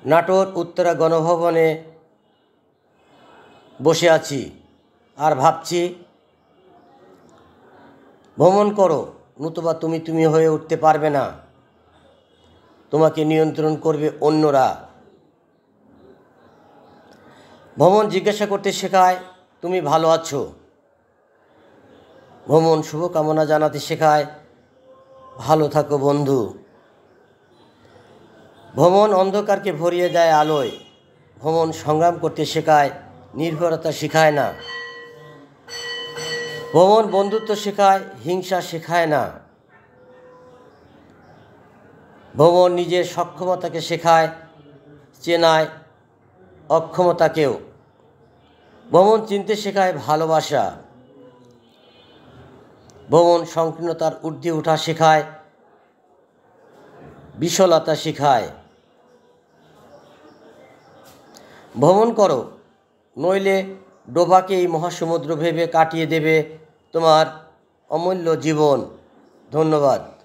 নাটোর উত্তরা গণভবনে বসে আছি আর ভাবছি, ভ্রমণ করো, নতুবা তুমি হয়ে উঠতে পারবে না। তোমাকে নিয়ন্ত্রণ করবে অন্যরা। ভ্রমণ জিজ্ঞাসা করতে শেখায় তুমি ভালো আছো। ভ্রমণ শুভকামনা জানাতে শেখায় ভালো থাকো বন্ধু। ভ্রমণ অন্ধকারকে ভরিয়ে দেয় আলোয়। ভ্রমণ সংগ্রাম করতে শেখায়, নির্ভরতা শেখায় না। ভ্রমণ বন্ধুত্ব শেখায়, হিংসা শেখায় না। ভ্রমণ নিজের সক্ষমতাকে শেখায়, চেনায় অক্ষমতাকেও। ভ্রমণ চিনতে শেখায় ভালোবাসা। ভ্রমণ সংকীর্ণতার ঊর্ধ্বে ওঠা শেখায়, বিশালতা শেখায়। ভ্রমণ করো, নইলে ডোবাকেই মহাসমুদ্র ভেবে কাটিয়ে দেবে তোমার অমূল্য জীবন। ধন্যবাদ।